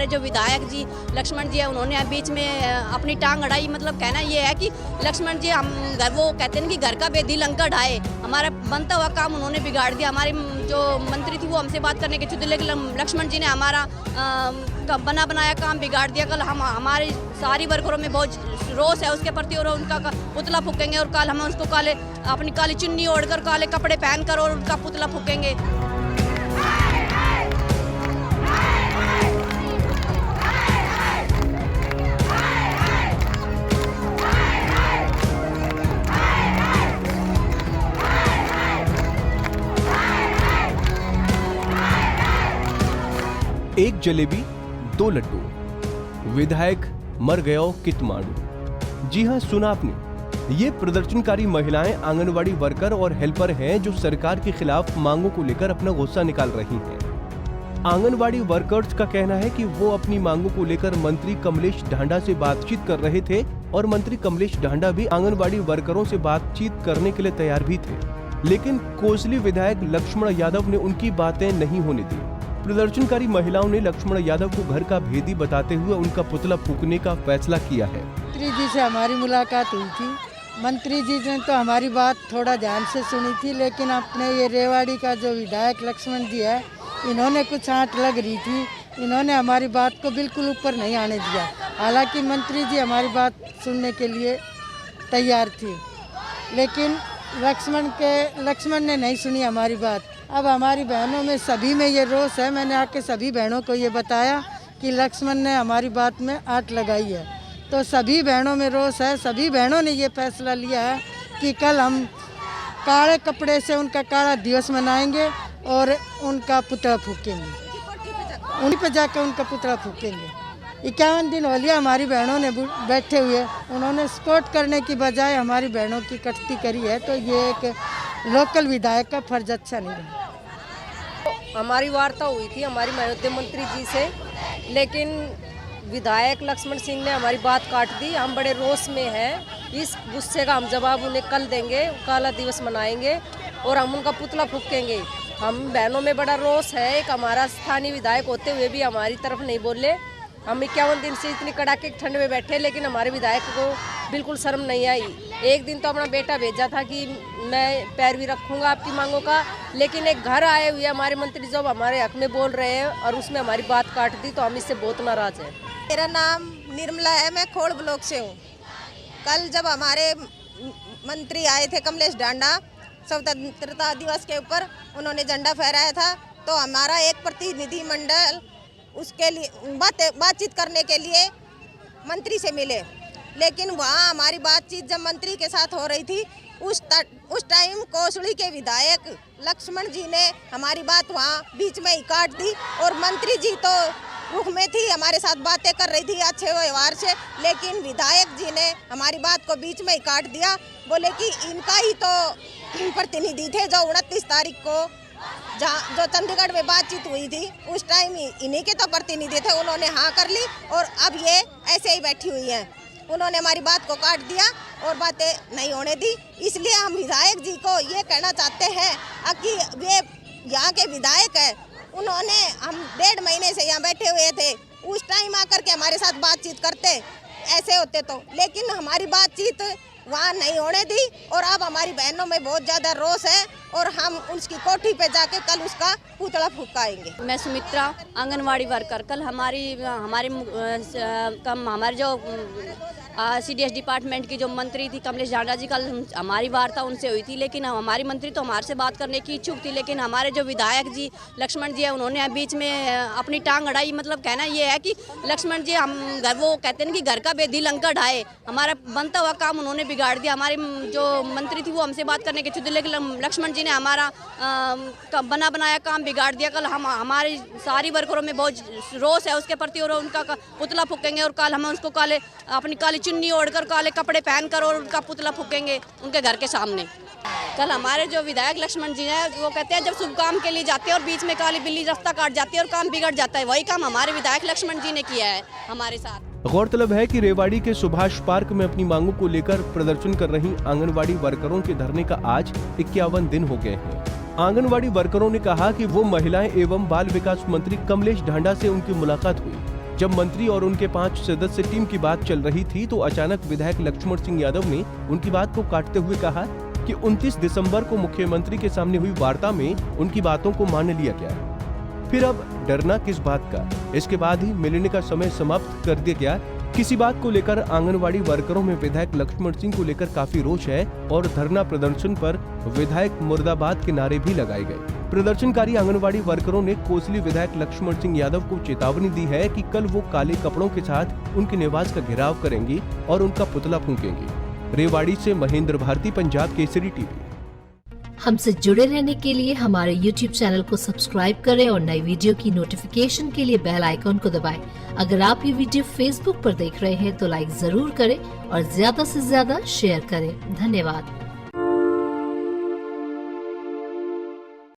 हमारे जो विधायक जी लक्ष्मण जी है उन्होंने बीच में अपनी टांग अड़ाई। मतलब कहना ये है कि लक्ष्मण जी हम वो कहते हैं कि घर का बेदी लंका ढाए, हमारा बनता हुआ काम उन्होंने बिगाड़ दिया। हमारी जो मंत्री थी वो हमसे बात करने के चुते, लेकिन लक्ष्मण जी ने हमारा बना बनाया काम बिगाड़ दिया। कल हम हमारी सारी वर्करों में बहुत रोष है उसके प्रति और उनका पुतला फूकेंगे और कल हम उसको काले अपनी काली चुन्नी ओढ़कर काले कपड़े पहनकर और उनका पुतला फूकेंगे। एक जलेबी दो लड्डू, विधायक मर गयो कित मारू। जी हां, सुना आपने। ये प्रदर्शनकारी महिलाएं आंगनवाड़ी वर्कर और हेल्पर हैं जो सरकार के खिलाफ मांगों को लेकर अपना गुस्सा निकाल रही हैं। आंगनवाड़ी वर्कर्स का कहना है कि वो अपनी मांगों को लेकर मंत्री कमलेश ढांडा से बातचीत कर रहे थे और मंत्री कमलेश ढांडा भी आंगनवाड़ी वर्करों से बातचीत करने के लिए तैयार भी थे, लेकिन कोसली विधायक लक्ष्मण यादव ने उनकी बातें नहीं होने दी। प्रदर्शनकारी महिलाओं ने लक्ष्मण यादव को घर का भेदी बताते हुए उनका पुतला फूकने का फैसला किया है। मंत्री जी से हमारी मुलाकात हुई थी। मंत्री जी ने तो हमारी बात थोड़ा ध्यान से सुनी थी, लेकिन अपने ये रेवाड़ी का जो विधायक लक्ष्मण जी है, इन्होंने कुछ आंट लग रही थी। इन्होंने हमारी बात को बिल्कुल ऊपर नहीं आने दिया। हालांकि मंत्री जी हमारी बात सुनने के लिए तैयार थी, लेकिन लक्ष्मण ने नहीं सुनी हमारी बात। अब हमारी बहनों में सभी में ये रोष है। मैंने आके सभी बहनों को ये बताया कि लक्ष्मण ने हमारी बात में आंट लगाई है, तो सभी बहनों में रोष है। सभी बहनों ने ये फैसला लिया है कि कल हम काले कपड़े से उनका काला दिवस मनाएंगे और उनका पुतला फूकेंगे। उन्हीं पर जाकर उनका पुतला फूकेंगे। 51 दिन हो लिया हमारी बहनों ने बैठे हुए, उन्होंने सपोर्ट करने की बजाय हमारी बहनों की कटती करी है, तो ये एक लोकल विधायक का फर्ज अच्छा नहीं रहा। हमारी वार्ता हुई थी हमारी महोदय मंत्री जी से, लेकिन विधायक लक्ष्मण सिंह ने हमारी बात काट दी। हम बड़े रोष में हैं। इस गुस्से का हम जवाब उन्हें कल देंगे, काला दिवस मनाएंगे और हम उनका पुतला फूकेंगे। हम बहनों में बड़ा रोष है। एक हमारा स्थानीय विधायक होते हुए भी हमारी तरफ नहीं बोले। हम 51 दिन से इतनी कड़ाके की ठंड में बैठे, लेकिन हमारे विधायक को बिल्कुल शर्म नहीं आई। एक दिन तो अपना बेटा भेजा था कि मैं पैरवी रखूंगा आपकी मांगों का, लेकिन एक घर आए हुए हमारे मंत्री जब हमारे हक में बोल रहे हैं और उसमें हमारी बात काट दी, तो हम इससे बहुत नाराज हैं। मेरा नाम निर्मला है, मैं खोड़ ब्लॉक से हूँ। कल जब हमारे मंत्री आए थे कमलेश ढांडा, स्वतंत्रता दिवस के ऊपर उन्होंने झंडा फहराया था, तो हमारा एक प्रतिनिधि मंडल उसके लिए बातचीत करने के लिए मंत्री से मिले, लेकिन वहाँ हमारी बातचीत जब मंत्री के साथ हो रही थी, उस टाइम कोसली के विधायक लक्ष्मण जी ने हमारी बात वहाँ बीच में ही काट दी और मंत्री जी तो रुख में थी, हमारे साथ बातें कर रही थी अच्छे व्यवहार से, लेकिन विधायक जी ने हमारी बात को बीच में ही काट दिया। बोले कि इनका ही तो प्रतिनिधि थे जो 29 तारीख को जो चंडीगढ़ में बातचीत हुई थी, उस टाइम इन्हीं के तो प्रतिनिधि थे, उन्होंने हाँ कर ली और अब ये ऐसे ही बैठी हुई हैं। उन्होंने हमारी बात को काट दिया और बातें नहीं होने दी। इसलिए हम विधायक जी को ये कहना चाहते हैं कि वे यहाँ के विधायक हैं, उन्होंने हम 1.5 महीने से यहाँ बैठे हुए थे, उस टाइम आकर के हमारे साथ बातचीत करते ऐसे होते तो, लेकिन हमारी बातचीत वहाँ नहीं होने दी और अब हमारी बहनों में बहुत ज़्यादा रोष है और हम उसकी कोठी पे जाके कल उसका पुतला फूकाएंगे। मैं सुमित्रा, आंगनवाड़ी वर्कर। कल हमारे जो CDS डिपार्टमेंट की जो मंत्री थी कमलेश ढांडा जी, कल हमारी वार्ता उनसे हुई थी, लेकिन हमारी मंत्री तो हमारे से बात करने की इच्छुक थी, लेकिन हमारे जो विधायक जी लक्ष्मण जी है उन्होंने बीच में अपनी टांग अड़ाई। मतलब कहना ये है कि लक्ष्मण जी हम वो कहते हैं कि घर का बेदी लंका ढाए, हमारा बनता हुआ काम उन्होंने बिगाड़ दिया। हमारी जो मंत्री थी वो हमसे बात करने के चुते, लेकिन लक्ष्मण जी ने हमारा बना बनाया काम बिगाड़ दिया। कल हम हमारी सारी वर्करों में बहुत रोष है उसके प्रति और उनका पुतला फूकेंगे और कल हम उसको अपनी काली चुन्नी ओढ़कर काले कपड़े पहनकर और उनका पुतला फूकेंगे उनके घर के सामने। कल हमारे जो विधायक लक्ष्मण जी हैं वो कहते हैं जब शुभ काम के लिए जाते हैं और बीच में काली बिल्ली रास्ता काट जाती है और काम बिगड़ जाता है, वही काम हमारे विधायक लक्ष्मण जी ने किया है हमारे साथ। गौरतलब है कि रेवाड़ी के सुभाष पार्क में अपनी मांगों को लेकर प्रदर्शन कर रही आंगनवाड़ी वर्करों के धरने का आज 51 दिन हो गए हैं। आंगनवाड़ी वर्करों ने कहा कि वो महिलाएं एवं बाल विकास मंत्री कमलेश ढांडा से उनकी मुलाकात हुई, जब मंत्री और उनके 5 सदस्य टीम की बात चल रही थी तो अचानक विधायक लक्ष्मण सिंह यादव ने उनकी बात को काटते हुए कहा कि 29 दिसंबर को मुख्यमंत्री के सामने हुई वार्ता में उनकी बातों को मान लिया गया। फिर अब डरना किस बात का? इसके बाद ही मिलने का समय समाप्त कर दिया गया। किसी बात को लेकर आंगनवाड़ी वर्करों में विधायक लक्ष्मण सिंह को लेकर काफी रोष है और धरना प्रदर्शन पर विधायक मुर्दाबाद के नारे भी लगाए गए। प्रदर्शनकारी आंगनवाड़ी वर्करों ने कोसली विधायक लक्ष्मण सिंह यादव को चेतावनी दी है कि कल वो काले कपड़ों के साथ उनके निवास का घेराव करेंगी और उनका पुतला फूंकेंगी। रेवाड़ी से महेंद्र भारती, पंजाब केसरी टीवी। हमसे जुड़े रहने के लिए हमारे YouTube चैनल को सब्सक्राइब करें और नई वीडियो की नोटिफिकेशन के लिए बेल आइकॉन को दबाएं। अगर आप ये वीडियो Facebook पर देख रहे हैं तो लाइक जरूर करें और ज्यादा से ज्यादा शेयर करें। धन्यवाद।